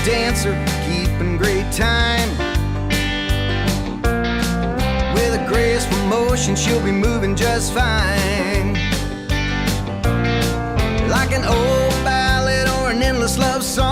dancer, keeping great time. With a graceful motion, she'll be moving just fine. Like an old ballad or an endless love song,